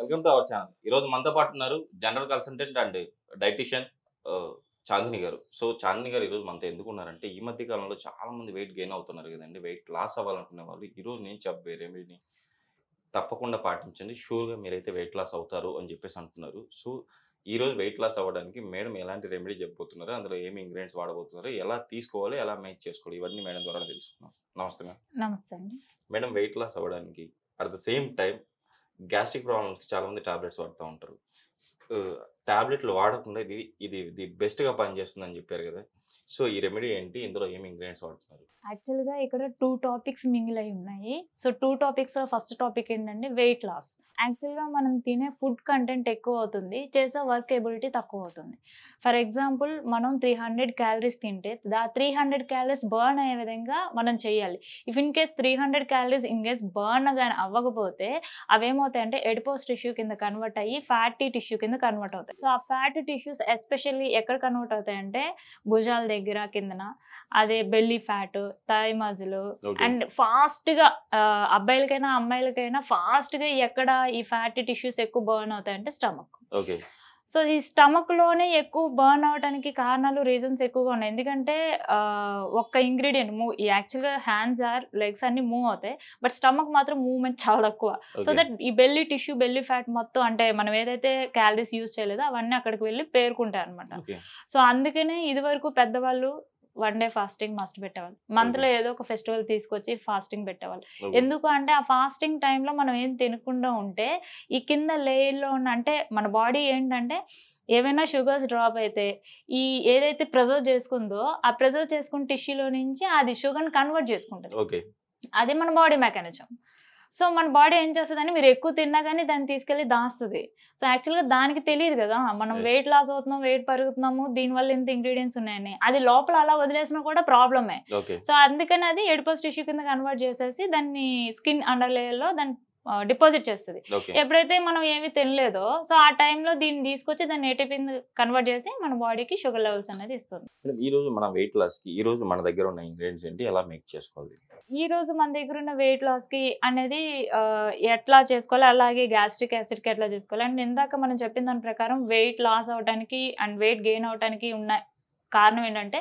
Welcome to our channel. ఈరోజు మనతో పాటు ఉన్నారు general consultant and dietitian Chandini గారు. సో చాందిని గారు ఈరోజు మనతో ఎందుకు ఉన్నారంటే, ఈ మధ్య కాలంలో చాలా మంది వెయిట్ గెయిన్ అవుతున్నారు కదండీ. వెయిట్ లాస్ అవ్వాలనుకునే వాళ్ళు ఈరోజు నేను చెప్పే రెమెడీని తప్పకుండా పాటించండి. షూర్‌గా మీరైతే వెయిట్ లాస్ అవుతారు అని చెప్పేసి అంటున్నారు. సో ఈరోజు వెయిట్ లాస్ అవ్వడానికి మేడం ఎలాంటి రెమెడీ చెప్పబోతున్నారు, అందులో ఏమి ఇంగ్రీడియెంట్స్ వాడబోతున్నారు, ఎలా తీసుకోవాలి, ఎలా మేక్ చేసుకోవాలి, ఇవన్నీ మేడం ద్వారా తెలుసుకుందాం. నమస్తే మేడం. నమస్తే అండి. మేడం వెయిట్ లాస్ అవ్వడానికి at the same time gastric ప్రాబ్లమ్స్‌కి చాలామంది టాబ్లెట్స్ వాడుతా ఉంటారు. టాబ్లెట్లు వాడకుండా ఇది బెస్ట్‌గా పనిచేస్తుందని చెప్పారు కదా! సో ఈ రెమెడీ ఏంటి? ఇందులో ఏమి ఇంగ్రీడియెంట్స్ వాడుతున్నారు? యాక్చువల్‌గా ఇక్కడ 2 టాపిక్స్ మింగిల్ అయి ఉన్నాయి. సో 2 టాపిక్స్‌లో ఫస్ట్ టాపిక్ ఏంటంటే వెయిట్ లాస్. యాక్చువల్‌గా మనం తినే ఫుడ్ కంటెంట్ ఎక్కువ అవుతుంది. చేసే వర్క్ ఎబిలిటీ తక్కువ అవుతుంది. ఫర్ ఎగ్జాంపుల్ మనం 300 క్యాలరీస్ తింటే 300 క్యాలరీస్ బర్న్ అయ్యే విధంగా మనం చేయాలి. If in case 300 calories in case burn గాని అవ్వకపోతే అవేమవుతాయంటే ఎడిపోస్ టిష్యూ కింద కన్వర్ట్ అయ్యి ఫ్యాటీ టిష్యూ కింద కన్వర్ట్ అవుతాయి. సో ఆ ఫ్యాటీ టిష్యూస్ ఎస్పెషల్లీ ఎక్కడ కన్వర్ట్ అవుతాయంటే భుజాల దగ్గర కిందన, అదే belly fat, thigh muscle and ఫాస్ట్‌గా అబ్బాయిలకైనా అమ్మాయిలకైనా ఫాస్ట్‌గా ఎక్కడ ఈ ఫ్యాటీ టిష్యూస్ ఎక్కువ బర్న్ అవుతాయంటే స్టమక్. ఓకే. సో ఈ స్టమక్‌లోనే ఎక్కువ బర్న్ అవ్వడానికి కారణాలు, రీజన్స్ ఎక్కువగా ఉన్నాయి. ఎందుకంటే ఒక్క ఇంగ్రీడియంట్ యాక్చువల్‌గా హ్యాండ్స్ లెగ్స్ అన్నీ మూవ్ అవుతాయి. బట్ స్టమక్ మాత్రం మూవ్‌మెంట్ చాలా తక్కువ. సో దట్ ఈ బెల్లీ టిష్యూ, బెల్లీ ఫ్యాట్ మొత్తం అంటే మనం ఏదైతే క్యాలరీస్ యూజ్ చేయలేదో అవన్నీ అక్కడికి వెళ్ళి పేరుకుంటాయి అనమాట. ఓకే. సో అందుకనే ఇదివరకు పెద్దవాళ్ళు 1 డే ఫాస్టింగ్ మస్ట్ పెట్టేవాళ్ళు. మంత్‌లో ఏదో ఒక ఫెస్టివల్ తీసుకొచ్చి ఫాస్టింగ్ పెట్టేవాళ్ళు. ఓకే. ఎందుకు అంటే ఆ ఫాస్టింగ్ టైంలో మనం ఏం తినకుండా ఉంటే ఈ కింద లేయర్‌లో ఉన్న అంటే మన బాడీ ఏంటంటే ఏవైనా షుగర్స్ డ్రాప్ అయితే ఈ ఏదైతే ప్రిజర్వ్ చేసుకుందో ఆ ప్రిజర్వ్ చేసుకున్న టిష్యూలో నుంచి అది షుగర్‌ని కన్వర్ట్ చేసుకుంటది. ఓకే. అది మన బాడీ మెకానిజం. సో మన బాడీ ఏం చేస్తదని మీరు ఎక్కువ తిన్నా గానీ దాన్ని తీసుకెళ్ళి దాస్తది. సో యాక్చువల్‌గా దానికి తెలీదు గదా! మనం యెస్. వెయిట్ లాస్ అవుతున్నాం, వెయిట్ పెరుగుతున్నాము, దీనివల్ల ఇంత ఇంగ్రీడియెంట్స్ ఉన్నాయని. అది లోపల అలా వదిలేసినా కూడా ప్రాబ్లమే. ఓకే. సో అందుకని అది ఎడిపోస్ టిష్యూ కింద కన్వర్ట్ చేసేసి దాన్ని స్కిన్ అండర్ లేయర్‌లో దాన్ని డిపాజిట్ చేస్తది. ఓకే. ఎప్పుడైతే మనం ఏమి తినలేదో సో ఆ టైంలో దీన్ని తీసుకొచ్చి దాన్ని ఏటీపీ కన్వర్ట్ చేసి మన బాడీకి షుగర్ లెవెల్స్ అనేది ఇస్తుంది. మేడం ఈరోజు మన వెయిట్ లాస్‌కి ఈరోజు మన దగ్గర ఉన్న ఇంగ్రీడియెంట్స్ ఏంటి? ఎలా మేక్ చేసుకోవాలి? ఈ రోజు మన దగ్గర ఉన్న వెయిట్ లాస్‌కి అనేది ఎట్లా చేసుకోవాలి, అలాగే గ్యాస్ట్రిక్ యాసిడ్‌కి ఎట్లా చేసుకోవాలి అండ్ ఇందాక మనం చెప్పిన దాని ప్రకారం వెయిట్ లాస్ అవ్వడానికి అండ్ వెయిట్ గెయిన్ అవ్వడానికి ఉన్న కారణం ఏంటంటే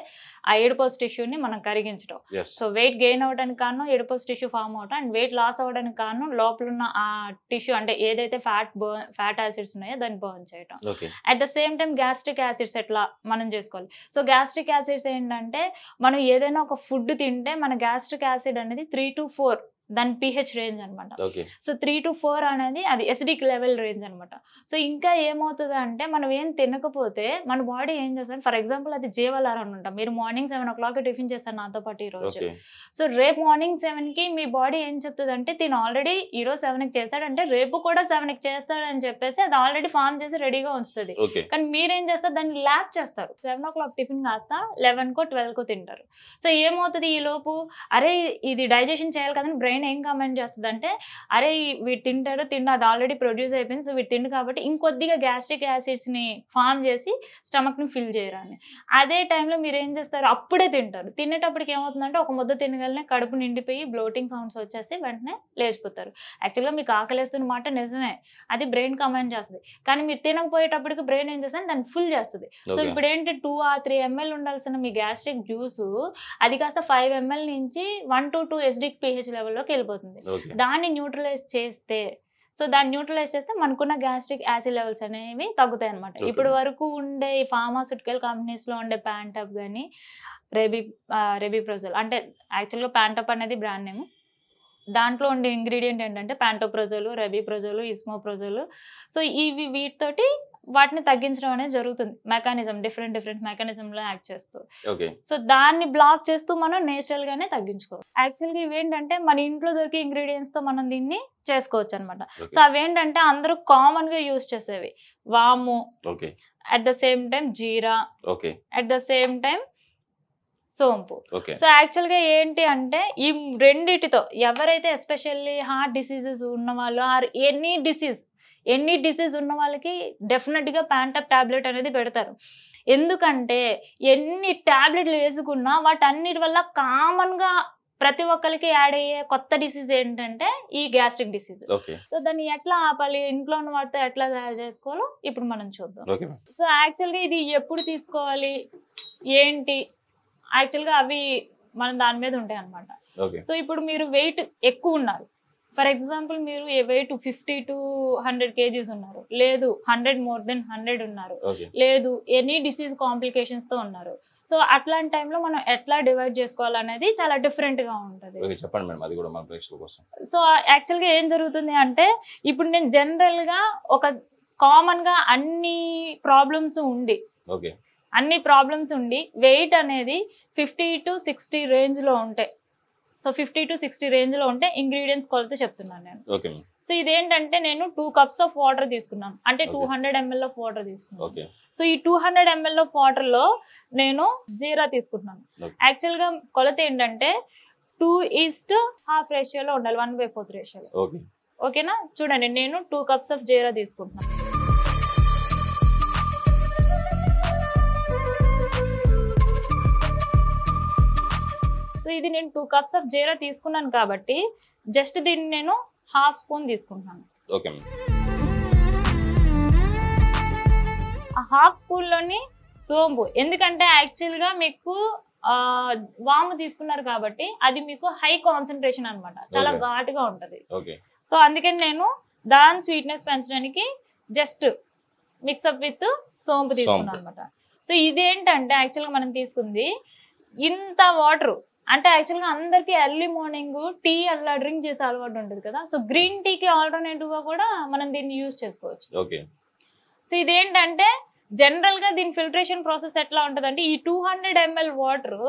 ఆ ఎడిపోస్ టిష్యూని మనం కరిగించడం. యెస్. సో వెయిట్ గెయిన్ అవ్వడానికి కారణం ఎడిపోస్ టిష్యూ ఫామ్ అవటం అండ్ వెయిట్ లాస్ అవ్వడానికి కారణం లోపల ఉన్న ఆ టిష్యూ అంటే ఏదైతే ఫ్యాట్ యాసిడ్స్ ఉన్నాయో దాన్ని బర్న్ చేయటం. Okay. At the same time gastric acids ఎట్లా మనం చేసుకోవాలి. సో గ్యాస్ట్రిక్ యాసిడ్స్ ఏంటంటే మనం ఏదైనా ఒక ఫుడ్ తింటే మన గ్యాస్ట్రిక్ యాసిడ్ అనేది 3-4 దాని pH రేంజ్ అనమాట. ఓకే. సో 3-4 అనేది అది ఎసిడిక్ లెవెల్ రేంజ్ అనమాట. సో ఇంకా ఏమవుతుంది అంటే మనం ఏం తినకపోతే మన బాడీ ఏం చేస్తుంది, ఫర్ ఎగ్జాంపుల్ అది జీవలారం అనుకుంటాం. మీరు మార్నింగ్ 7 టిఫిన్ చేస్తారు నాతో పాటు ఈరోజు. ఓకే. సో రేపు మార్నింగ్ 7కి మీ బాడీ ఏం చెప్తుంది అంటే తిను ఆల్రెడీ ఈరోజు 7కి చేస్తాడంటే రేపు కూడా 7కి చేస్తాడని చెప్పేసి అది ఆల్రెడీ ఫామ్ చేసి రెడీగా ఉంచుతుంది. ఓకే. కానీ మీరేం చేస్తారు, దాన్ని ల్యాప్ చేస్తారు. 7 టిఫిన్ కాస్తా 11కో 12కో తింటారు. సో ఏమవుతుంది ఈ లోపు, అరే ఇది డైజెషన్ చేయాలి కదని బ్రెయిన్ ఏం కమెంట్ చేస్తుంది అంటే అరే వీడు తింటాడు అది ఆల్రెడీ ప్రొడ్యూస్ అయిపోయింది, సో వీడు తిండు కాబట్టి ఇంకొద్దిగా గ్యాస్ట్రిక్ యాసిడ్స్ ని ఫామ్ చేసి స్టమక్ ని ఫిల్ చేయరు అని. అదే టైంలో మీరు ఏం చేస్తారు, అప్పుడే తింటారు. తినేటప్పటికి ఏమవుతుందంటే ఒక ముద్ద తినగలనే కడుపు నిండిపోయి బ్లోటింగ్ సౌండ్స్ వచ్చేసి వెంటనే లేచిపోతారు. యాక్చువల్గా మీకు ఆకలేస్తున్న మాట నిజమే, అది బ్రెయిన్ కమెంట్ చేస్తుంది. కానీ మీరు తినకపోయేటప్పటికి బ్రెయిన్ ఏం చేస్తుంది, దాన్ని ఫుల్ చేస్తుంది. సో ఇప్పుడు ఏంటి 2 or 3 ml ఉండాల్సిన మీ గ్యాస్ట్రిక్ జ్యూస్ అది కాస్త 5 ml నుంచి 1 to 2 ఎసిడిక్ pH లెవెల్లోకి వెళ్ళిపోతుంది. ఓకే. దాన్ని న్యూట్రలైజ్ చేస్తే మనకున్న గ్యాస్ట్రిక్ యాసిడ్ లెవెల్స్ అనేవి తగ్గుతాయి అనమాట. Okay. ఇప్పుడు వరకు ఉండే ఈ ఫార్మాస్యూటికల్ కంపెనీస్ లో ఉండే ప్యాంటప్ కానీ రెబిప్రోజోల్ అంటే యాక్చువల్గా ప్యాంటప్ అనేది బ్రాండ్ నేమ్. దాంట్లో ఉండే ఇంగ్రీడియంట్ ఏంటంటే ప్యాంటోప్రోజోలు, రెబిప్రోజోలు, ఇస్మోప్రోజోలు. సో వీటితోటి వాటిని తగ్గించడం అనేది జరుగుతుంది. మెకానిజం డిఫరెంట్ మెకానిజంలో యాక్ట్ చేస్తూ. ఓకే. సో దాన్ని బ్లాక్ చేస్తూ మనం నేచురల్ గానే తగ్గించుకోవచ్చు. యాక్చువల్గా ఇవేంటంటే మన ఇంట్లో దొరికే ఇంగ్రీడియంట్స్ తో మనం దీన్ని చేసుకోవచ్చు అనమాట. సో అవేంటంటే అందరూ కామన్ గా యూజ్ చేసేవి వాము, okay. At the same time jeera, okay. At the same time సోంపు. ఓకే. సో యాక్చువల్గా ఏంటి అంటే ఈ రెండిటితో ఎవరైతే ఎస్పెషల్లీ హార్ట్ డిసీజెస్ ఉన్న వాళ్ళు ఆర్ ఎనీ డిసీజ్ ఉన్న వాళ్ళకి డెఫినెట్గా ప్యాంటప్ టాబ్లెట్ అనేది పెడతారు. ఎందుకంటే ఎన్ని టాబ్లెట్లు వేసుకున్నా వాటన్నిటి వల్ల కామన్గా ప్రతి ఒక్కరికి యాడ్ అయ్యే కొత్త డిసీజ్ ఏంటంటే ఈ గ్యాస్ట్రిక్ డిసీజ్. సో దాన్ని ఎట్లా ఆపాలి, ఇంట్లో ఉన్న వాటితో ఎట్లా తయారు చేసుకోవాలో ఇప్పుడు మనం చూద్దాం. సో యాక్చువల్గా ఇది ఎప్పుడు తీసుకోవాలి ఏంటి, యాక్చువల్గా అవి మనం దాని మీద ఉంటాయి అనమాట. సో ఇప్పుడు మీరు వెయిట్ ఎక్కువ ఉన్నారు, ఫర్ ఎగ్జాంపుల్ మీరు వెయిట్ 50 to 100 kgs ఉన్నారు, లేదు 100 more than 100 ఉన్నారు, లేదు ఎనీ డిసీజ్ కాంప్లికేషన్స్ తో ఉన్నారు. సో అట్లాంటి టైంలో మనం ఎట్లా డివైడ్ చేసుకోవాలనేది చాలా డిఫరెంట్ గా ఉంటుంది. చెప్పండి మేడం, అది కూడా మన ప్రేక్షకుల కోసం. సో యాక్చువల్గా ఏం జరుగుతుంది అంటే ఇప్పుడు నేను జనరల్ గా ఒక కామన్ గా అన్ని ప్రాబ్లమ్స్ ఉండి వెయిట్ అనేది 50 to 60 రేంజ్ లో ఉంటాయి. సో 50 to 60 రేంజ్ లో ఉంటే ఇంగ్రీడియంట్స్ కొలత చెప్తున్నాను నేను. సో ఇదేంటంటే నేను 2 cups ఆఫ్ వాటర్ తీసుకున్నాను, అంటే 200 ml ఆఫ్ వాటర్ తీసుకున్నాను. సో ఈ 200 ml ఆఫ్ వాటర్ లో నేను జీరా తీసుకుంటున్నాను. యాక్చువల్ గా కొలత ఏంటంటే 2:1/2 రేషియోలో ఉండాలి, 1/4 రేషియోలో. ఓకేనా, చూడండి నేను 2 cups ఆఫ్ జీరా తీసుకుంటున్నాను. సో ఇది నేను 2 cups ఆఫ్ జీరా తీసుకున్నాను కాబట్టి జస్ట్ దీన్ని నేను 1/2 spoon తీసుకుంటున్నాను. ఆ 1/2 spoon లోని సోంపు, ఎందుకంటే యాక్చువల్ గా మీకు వాము తీసుకున్నారు కాబట్టి అది మీకు హై కాన్సన్ట్రేషన్ అనమాట, చాలా ఘాటుగా ఉంటది. సో అందుకని నేను దాని స్వీట్నెస్ పెంచడానికి జస్ట్ మిక్సప్ విత్ సోంపు తీసుకున్నాను అనమాట. సో ఇదేంటంటే యాక్చువల్గా మనం తీసుకుంది ఇంత వాటర్, అంటే యాక్చువల్గా అందరికి ఎర్లీ మార్నింగ్ టీ అట్లా డ్రింక్ చేసే అలవాటు ఉంటుంది కదా. సో గ్రీన్ టీకి ఆల్టర్నేటివ్ గా కూడా మనం దీన్ని యూజ్ చేసుకోవచ్చు. సో ఇదేంటంటే జనరల్ గా దీని ఫిల్టరేషన్ ప్రాసెస్ ఎట్లా ఉంటుంది అంటే ఈ 200 ml వాటర్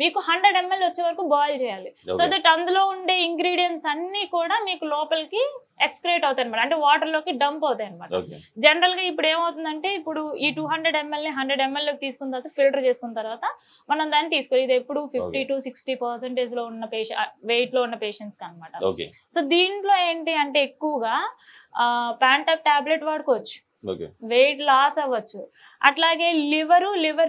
మీకు 100 ml వచ్చే వరకు బాయిల్ చేయాలి. సో దట్ అందులో ఉండే ఇంగ్రీడియంట్స్ అన్ని కూడా మీకు లోపలికి ఎక్స్క్రేట్ అవుతాయి అనమాట, అంటే వాటర్ లోకి డంప్ అవుతాయి అనమాట. జనరల్ గా ఇప్పుడు ఏమవుతుందంటే ఇప్పుడు ఈ 200 ml ని 100 ml లోకి తీసుకున్న తర్వాత ఫిల్టర్ చేసుకున్న తర్వాత మనం దాన్ని తీసుకోవాలి. ఇది ఎప్పుడు 50 to 60% లో ఉన్న వెయిట్ లో ఉన్న పేషెంట్స్ కి అనమాట. సో దీంట్లో ఏంటి అంటే ఎక్కువగా ప్యాంటాప్ టాబ్లెట్ వాడుకోవచ్చు, వెయిట్ లాస్ అవ్వచ్చు, అట్లాగే లివర్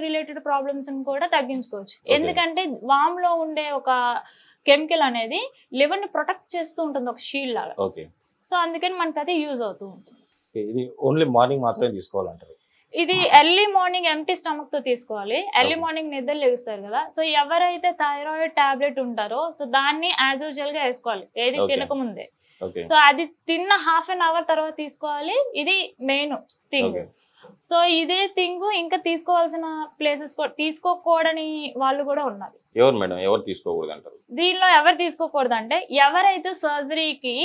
రిలేటెడ్ ప్రాబ్లమ్స్ కూడా తగ్గించుకోవచ్చు. ఎందుకంటే వామ్ లో ఉండే ఒక కెమికల్ అనేది లివర్ ని ప్రొటెక్ట్ చేస్తూ ఉంటుంది, ఒక షీల్డ్ లాగా. సో అందుకని మనకి అది యూజ్ అవుతూ ఉంటుంది. ఇది ఓన్లీ మార్నింగ్ మాత్రమే తీసుకోవాలంటారు? ఇది ఎర్లీ మార్నింగ్ ఎంటీ స్టమక్ తో తీసుకోవాలి. ఎర్లీ మార్నింగ్ నిద్ర లేస్తారు కదా, సో ఎవరైతే థైరాయిడ్ టాబ్లెట్ ఉంటారో సో దాన్ని యాజ్ యూజువల్ గా వేసుకోవాలి, ఏది తినకముందే. సో అది తిన్న 1/2 an hour తర్వాత తీసుకోవాలి, ఇది మెయిన్ థింగ్. సో ఇదే థింగ్ ఇంకా తీసుకోవాల్సిన ప్లేసెస్ తీసుకోకూడని వాళ్ళు కూడా ఉన్నారు. ఎవరు మేడం, ఎవరు తీసుకోకూడదు అంటారు? దీనిలో ఎవరు తీసుకోకూడదు అంటే ఎవరైతే సర్జరీకి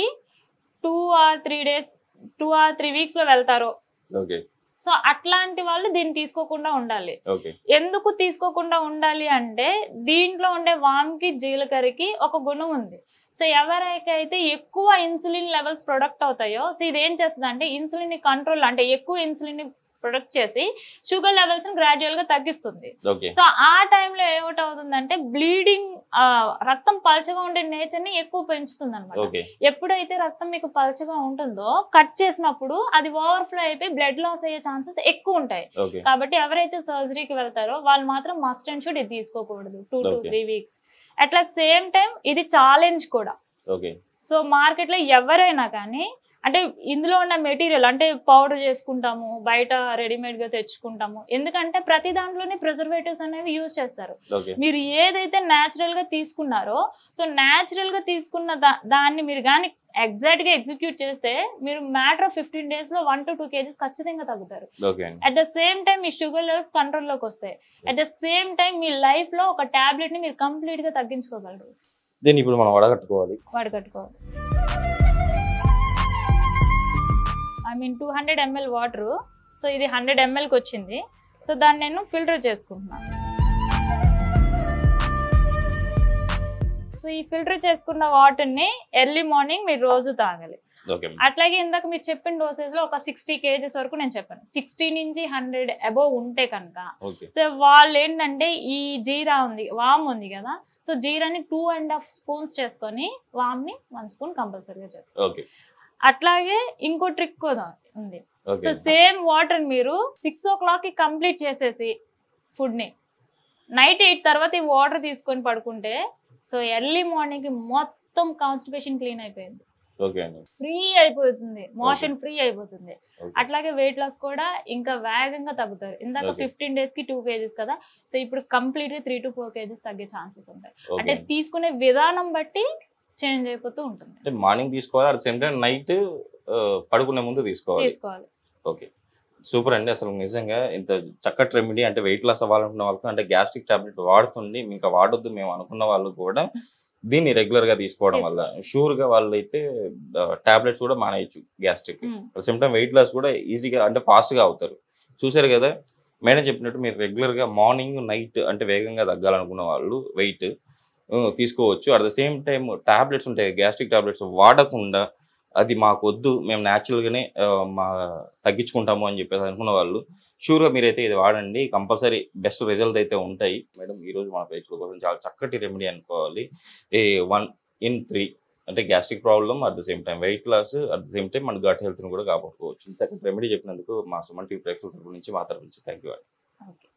2 or 3 days 2 or 3 weeks లో వెళ్తారో, సో అట్లాంటి వాళ్ళు దీన్ని తీసుకోకుండా ఉండాలి. ఎందుకు తీసుకోకుండా ఉండాలి అంటే దీంట్లో ఉండే వామ్కి జీలకర్రకి ఒక గుణం ఉంది. సో ఎవరికైతే ఎక్కువ ఇన్సులిన్ లెవెల్స్ ప్రొడక్ట్ అవుతాయో, సో ఇది ఏం చేస్తుంది అంటే ఇన్సులిన్ ని కంట్రోల్, అంటే ఎక్కువ ఇన్సులిన్ ని ప్రొడక్ట్ చేసి షుగర్ లెవెల్స్ ని గ్రాడ్యువల్ గా తగ్గిస్తుంది. సో ఆ టైంలో ఏమిటవుతుందంటే బ్లీడింగ్, రక్తం పల్చగా ఉండే నేచర్ ని ఎక్కువ పెంచుతుంది అనమాట. ఎప్పుడైతే రక్తం మీకు పల్చగా ఉంటుందో కట్ చేసినప్పుడు అది ఓవర్ఫ్లో అయిపోయి బ్లడ్ లాస్ అయ్యే ఛాన్సెస్ ఎక్కువ ఉంటాయి. కాబట్టి ఎవరైతే సర్జరీకి వెళ్తారో వాళ్ళు మాత్రం మస్ట్ అండ్ షుడ్ ఇది తీసుకోకూడదు 2 to 3 weeks. అట్లా సేమ్ టైం ఇది ఛాలెంజ్ కూడా. సో మార్కెట్ లో ఎవరైనా కానీ, అంటే ఇందులో ఉన్న మెటీరియల్ అంటే పౌడర్ చేసుకుంటాము, బయట రెడీమేడ్ గా తెచ్చుకుంటాము, ఎందుకంటే ప్రతి దాంట్లోనే ప్రిజర్వేటివ్స్ అనేవి యూజ్ చేస్తారు. మీరు ఏదైతే న్యాచురల్ గా తీసుకున్నారో, సో న్యాచురల్ గా తీసుకున్న దాన్ని మీరు కానీ ఎగ్జాక్ట్ గా ఎగ్జిక్యూట్ చేస్తే మీరు మ్యాటర్ ఆఫ్ 15 days లో 1 to 2 kgs ఖచ్చితంగా తగ్గుతారు. At the same time me sugar levels control లోకి వస్తాయి. At the same time me life లో ఒక టాబ్లెట్ ని మీరు కంప్లీట్ గా తగ్గించుకోగలరు. దీన్ని ఇప్పుడు మనం వడగట్టుకోవాలి. I mean 200 ml water, so ఇది 100 mlకి వచ్చింది. సో దాన్ని నేను ఫిల్టర్ చేసుకుంటున్నాను. సో ఈ ఫిల్టర్ చేసుకున్న వాటర్ని ఎర్లీ మార్నింగ్ మీరు రోజు తాగాలి. అట్లాగే ఇందాక మీరు చెప్పిన డోసేజ్ లో ఒక 60 kgs వరకు నేను చెప్పాను. 60 నుంచి 100 అబోవ్ ఉంటే కనుక సో వాళ్ళు ఏంటంటే ఈ వామ్ ఉంది కదా, సో జీరాని 2.5 spoons చేసుకొని వామ్ ని 1 spoon కంపల్సరీగా చేసుకోవాలి. అట్లాగే ఇంకో ట్రిక్ కూడా ఉంది. సో సేమ్ వాటర్ మీరు 6 o'clock కి కంప్లీట్ చేసేసి ఫుడ్ ని నైట్ 8 తర్వాత ఈ వాటర్ తీసుకొని పడుకుంటే సో ఎర్లీ మార్నింగ్ మొత్తం కాన్స్టిపేషన్ క్లీన్ అయిపోయింది, ఓకే అండి. ఫ్రీ అయిపోతుంది, మోషన్ ఫ్రీ అయిపోతుంది. Okay. అట్లాగే వెయిట్ లాస్ కూడా ఇంకా వేగంగా తగ్గుతారు. ఇందాక Okay. 15 days కి 2 kgs కదా, సో ఇప్పుడు కంప్లీట్ గా 3 to 4 kgs తగ్గే ఛాన్సెస్ ఉంటాయి. Okay అంటే అండి. తీసుకునే విధానం బట్టి చేంజ్ అయిపోతూ ఉంటుంది. అంటే మార్నింగ్ తీసుకోవాలి, అట్ సేమ్ టైం నైట్ పడుకునే ముందు తీసుకోవాలి. తీసుకోవాలి. ఓకే, సూపర్ అండి. అసలు నిజంగా ఇంత చక్కటి రెమెడీ, అంటే వెయిట్ లాస్ అవ్వాలనుకున్న వాళ్ళకి, అంటే గ్యాస్ట్రిక్ టాబ్లెట్ వాడుతుంది ఇంకా వాడొద్దు మేము అనుకున్న వాళ్ళు కూడా దీన్ని రెగ్యులర్ గా తీసుకోవడం వల్ల షూర్ గా వాళ్ళైతే టాబ్లెట్స్ కూడా మానేయచ్చు gastric. At same time weight loss కూడా ఈజీగా అంటే ఫాస్ట్ గా అవుతారు. చూసారు కదా మేడం చెప్పినట్టు, మీరు రెగ్యులర్ గా మార్నింగ్ నైట్ అంటే వేగంగా తగ్గాలనుకున్న వాళ్ళు వెయిట్ తీసుకోవచ్చు. At the same time tablets ఉంటాయి, గ్యాస్ట్రిక్ టాబ్లెట్స్ వాడకుండా అది మాకు వద్దు మేము న్యాచురల్గానే మా తగ్గించుకుంటాము అని చెప్పేసి అనుకున్న వాళ్ళు షూర్గా మీరైతే ఇది వాడండి, కంపల్సరీ బెస్ట్ రిజల్ట్ అయితే ఉంటాయి. మేడం ఈరోజు మన ప్రేక్షకుల కోసం చాలా చక్కటి రెమెడీ అనుకోవాలి. 1 in 3 అంటే gastric problem, at the same time weight loss, at the same time మన గట్ హెల్త్ని కూడా కాపాడుకోవచ్చు. ఇంత రెమెడీ చెప్పినందుకు మా సుమన్ టీవీ ప్రేక్షకుల నుంచి మా తరఫు నుంచి థ్యాంక్ యూ అండి. ఓకే.